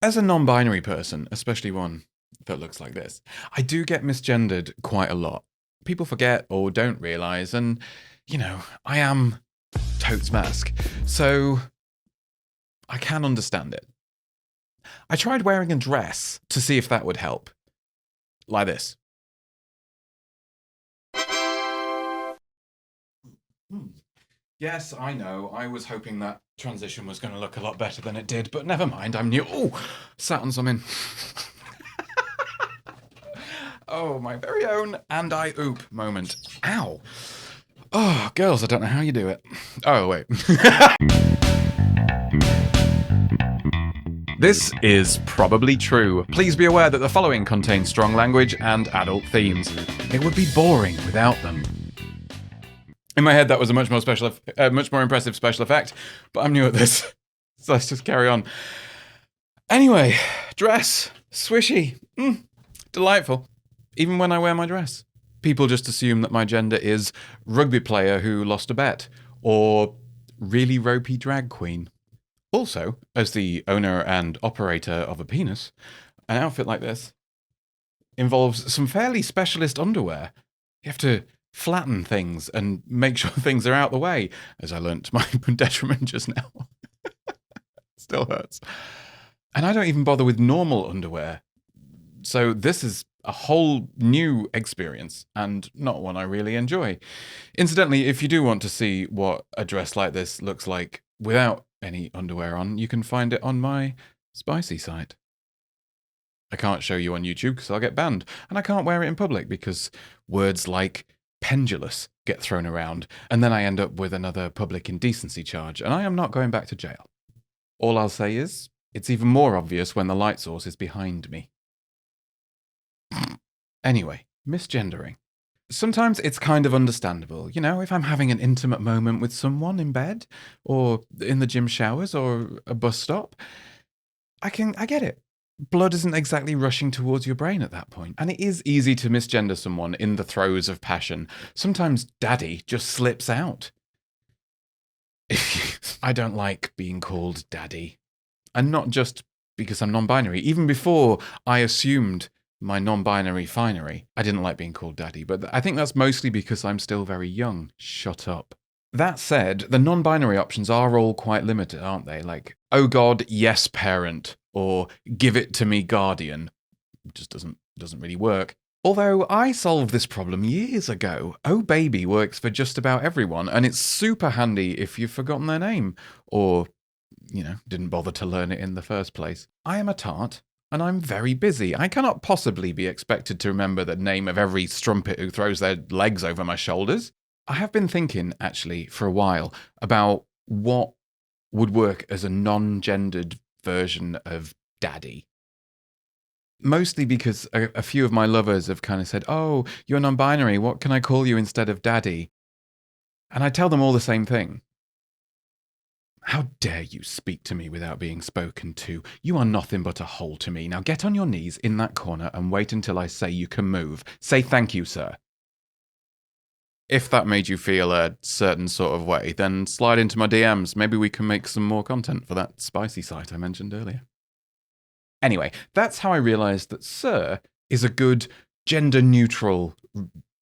As a non-binary person, especially one that looks like this, I do get misgendered quite a lot. People forget or don't realise, and, I am totes masc, so I can understand it. I tried wearing a dress to see if that would help. Like this. Yes, I know. I was hoping that transition was going to look a lot better than it did, but never mind. I'm new. Oh, sat on something. Oh, my very own and I oop moment. Ow. Oh, girls, I don't know how you do it. Oh, wait. This is probably true. Please be aware that the following contains strong language and adult themes. It would be boring without them. In my head, that was a much more impressive special effect, but I'm new at this, so let's just carry on. Anyway, dress, swishy, delightful. Even when I wear my dress, people just assume that my gender is rugby player who lost a bet or really ropey drag queen. Also, as the owner and operator of a penis, an outfit like this involves some fairly specialist underwear. You have to flatten things and make sure things are out the way, as I learnt to my detriment just now. Still hurts. And I don't even bother with normal underwear. So this is a whole new experience, and not one I really enjoy. Incidentally, if you do want to see what a dress like this looks like without any underwear on, you can find it on my spicy site. I can't show you on YouTube because I'll get banned, and I can't wear it in public because words like pendulous get thrown around, and then I end up with another public indecency charge, and I am not going back to jail. All I'll say is, it's even more obvious when the light source is behind me. Anyway, misgendering. Sometimes it's kind of understandable, if I'm having an intimate moment with someone in bed, or in the gym showers, or a bus stop, I get it. Blood isn't exactly rushing towards your brain at that point, and it is easy to misgender someone in the throes of passion. Sometimes daddy just slips out. I don't like being called daddy. And not just because I'm non-binary. Even before I assumed my non-binary finery, I didn't like being called daddy, but I think that's mostly because I'm still very young. Shut up. That said, the non-binary options are all quite limited, aren't they? Like, oh God, yes, parent, or give it to me, guardian. It just doesn't really work. Although I solved this problem years ago. Oh baby works for just about everyone, and it's super handy if you've forgotten their name, or, didn't bother to learn it in the first place. I am a tart, and I'm very busy. I cannot possibly be expected to remember the name of every strumpet who throws their legs over my shoulders. I have been thinking, actually, for a while, about what would work as a non-gendered version of daddy. Mostly because a few of my lovers have kind of said, oh, you're non-binary, what can I call you instead of daddy? And I tell them all the same thing. How dare you speak to me without being spoken to? You are nothing but a hole to me. Now get on your knees in that corner and wait until I say you can move. Say thank you, sir. If that made you feel a certain sort of way, then slide into my DMs. Maybe we can make some more content for that spicy site I mentioned earlier. Anyway, that's how I realised that sir is a good gender-neutral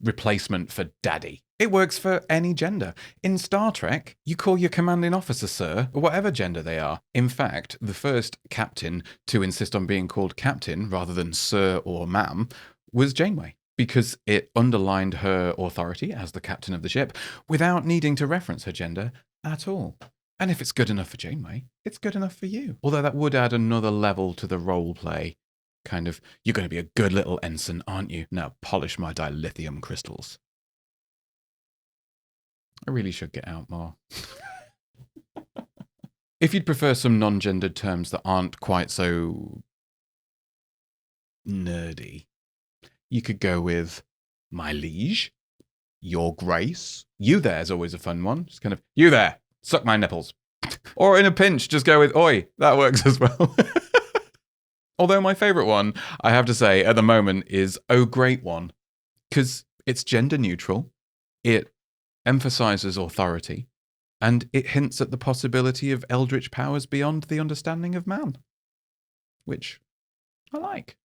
replacement for daddy. It works for any gender. In Star Trek, you call your commanding officer sir, or whatever gender they are. In fact, the first captain to insist on being called captain rather than sir or ma'am was Janeway, because it underlined her authority as the captain of the ship without needing to reference her gender at all. And if it's good enough for Janeway, it's good enough for you. Although that would add another level to the role play. Kind of, you're going to be a good little ensign, aren't you? Now polish my dilithium crystals. I really should get out more. If you'd prefer some non-gendered terms that aren't quite so nerdy, you could go with my liege, your grace. You there's always a fun one. Just kind of, you there, suck my nipples. Or in a pinch, just go with oi. That works as well. Although my favourite one, I have to say, at the moment is oh great one. Because it's gender neutral, it emphasises authority, and it hints at the possibility of eldritch powers beyond the understanding of man. which I like.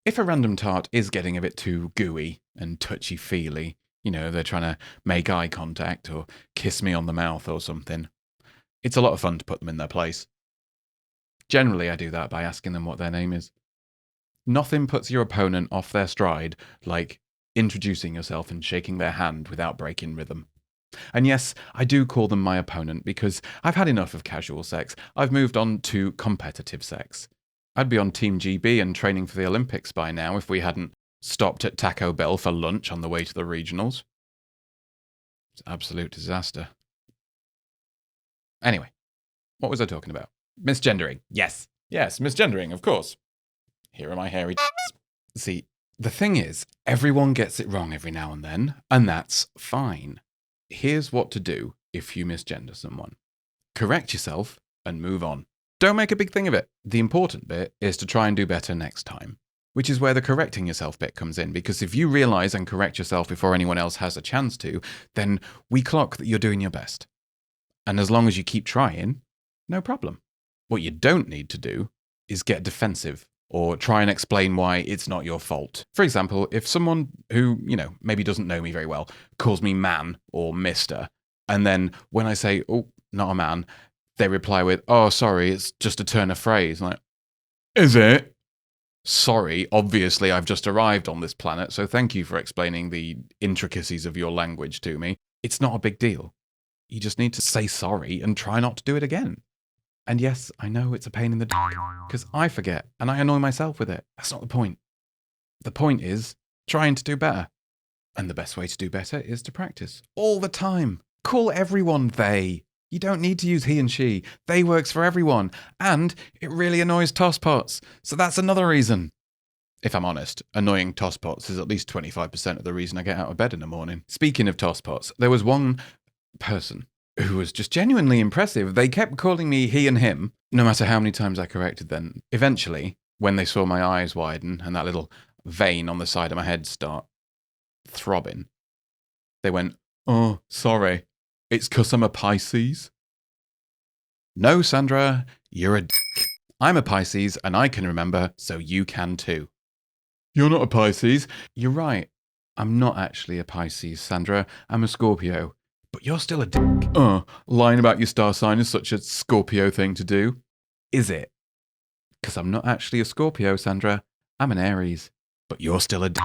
If a random tart is getting a bit too gooey and touchy-feely, they're trying to make eye contact or kiss me on the mouth or something, it's a lot of fun to put them in their place. Generally, I do that by asking them what their name is. Nothing puts your opponent off their stride like introducing yourself and shaking their hand without breaking rhythm. And yes, I do call them my opponent because I've had enough of casual sex. I've moved on to competitive sex. I'd be on Team GB and training for the Olympics by now if we hadn't stopped at Taco Bell for lunch on the way to the regionals. It's an absolute disaster. Anyway, what was I talking about? Misgendering. Yes, misgendering, of course. Here are my hairy See, the thing is, everyone gets it wrong every now and then, and that's fine. Here's what to do if you misgender someone. Correct yourself and move on. Don't make a big thing of it. The important bit is to try and do better next time, which is where the correcting yourself bit comes in, because if you realise and correct yourself before anyone else has a chance to, then we clock that you're doing your best. And as long as you keep trying, no problem. What you don't need to do is get defensive or try and explain why it's not your fault. For example, if someone who, maybe doesn't know me very well calls me man or mister, and then when I say, oh, not a man, they reply with, oh, sorry, it's just a turn of phrase. I'm like, is it? Sorry, obviously I've just arrived on this planet, so thank you for explaining the intricacies of your language to me. It's not a big deal. You just need to say sorry and try not to do it again. And yes, I know it's a pain in the dick, because I forget, and I annoy myself with it. That's not the point. The point is trying to do better. And the best way to do better is to practice. All the time. Call everyone they. You don't need to use he and she. They works for everyone. And it really annoys tosspots. So that's another reason. If I'm honest, annoying tosspots is at least 25% of the reason I get out of bed in the morning. Speaking of tosspots, there was one person who was just genuinely impressive. They kept calling me he and him, no matter how many times I corrected them. Eventually, when they saw my eyes widen and that little vein on the side of my head start throbbing, they went, oh, sorry, it's 'cause I'm a Pisces. No, Sandra, you're a dick. I'm a Pisces and I can remember, so you can too. You're not a Pisces. You're right. I'm not actually a Pisces, Sandra. I'm a Scorpio. But you're still a dick. Lying about your star sign is such a Scorpio thing to do. Is it? Because I'm not actually a Scorpio, Sandra. I'm an Aries. But you're still a dick.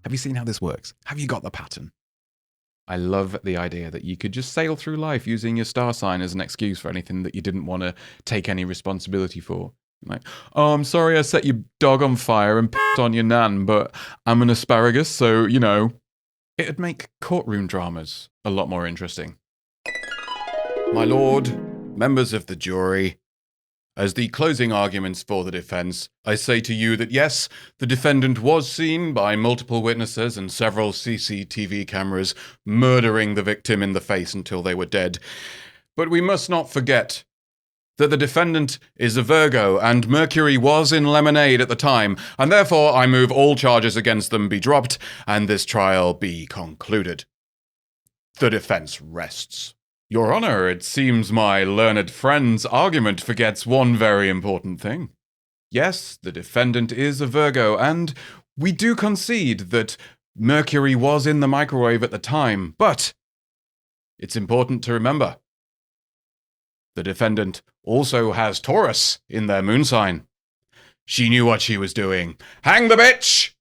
Have you seen how this works? Have you got the pattern? I love the idea that you could just sail through life using your star sign as an excuse for anything that you didn't want to take any responsibility for. Like, oh, I'm sorry I set your dog on fire and pissed on your nan, but I'm an asparagus, so, It'd make courtroom dramas a lot more interesting. My lord, members of the jury, as the closing arguments for the defense, I say to you that yes, the defendant was seen by multiple witnesses and several CCTV cameras murdering the victim in the face until they were dead. But we must not forget that the defendant is a Virgo and Mercury was in lemonade at the time, and therefore I move all charges against them be dropped and this trial be concluded. The defense rests. Your Honor, it seems my learned friend's argument forgets one very important thing. Yes, the defendant is a Virgo, and we do concede that Mercury was in the microwave at the time, but it's important to remember the defendant also has Taurus in their moon sign. She knew what she was doing. Hang the bitch!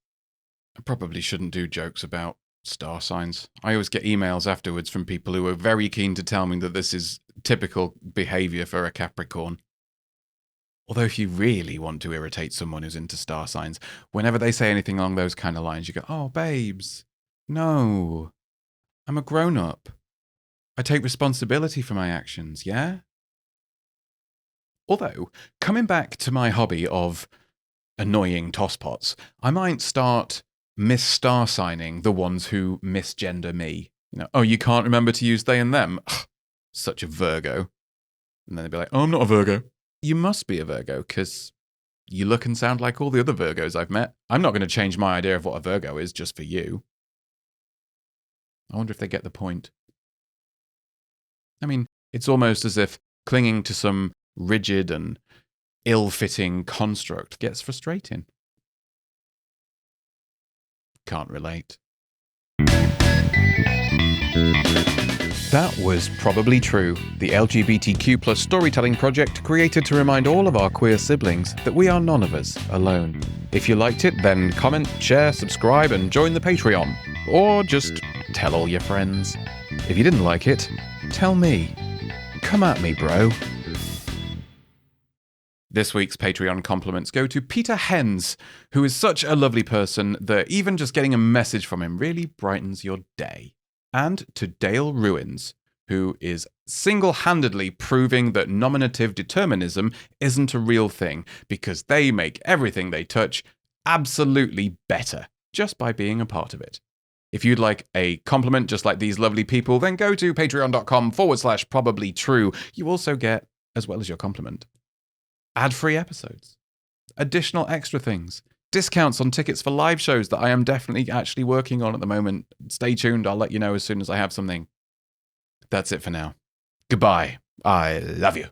I probably shouldn't do jokes about star signs. I always get emails afterwards from people who are very keen to tell me that this is typical behaviour for a Capricorn. Although if you really want to irritate someone who's into star signs, whenever they say anything along those kind of lines, you go, oh, babes, no, I'm a grown-up. I take responsibility for my actions, yeah? Although, coming back to my hobby of annoying tosspots, I might start mis-star signing the ones who misgender me. Oh, you can't remember to use they and them? Ugh, such a Virgo. And then they'd be like, oh, I'm not a Virgo. You must be a Virgo, because you look and sound like all the other Virgos I've met. I'm not going to change my idea of what a Virgo is just for you. I wonder if they get the point. I mean, it's almost as if clinging to some rigid and ill-fitting construct gets frustrating. Can't relate. That was Probably True, the LGBTQ plus storytelling project created to remind all of our queer siblings that we are none of us alone. If you liked it, then comment, share, subscribe, and join the Patreon. Or just tell all your friends. If you didn't like it, tell me. Come at me, bro. This week's Patreon compliments go to Peter Hens, who is such a lovely person that even just getting a message from him really brightens your day. And to Dale Ruins, who is single-handedly proving that nominative determinism isn't a real thing, because they make everything they touch absolutely better, just by being a part of it. If you'd like a compliment just like these lovely people, then go to patreon.com/probablytrue. You also get, as well as your compliment, ad-free episodes, additional extra things, discounts on tickets for live shows that I am definitely actually working on at the moment. Stay tuned. I'll let you know as soon as I have something. That's it for now. Goodbye. I love you.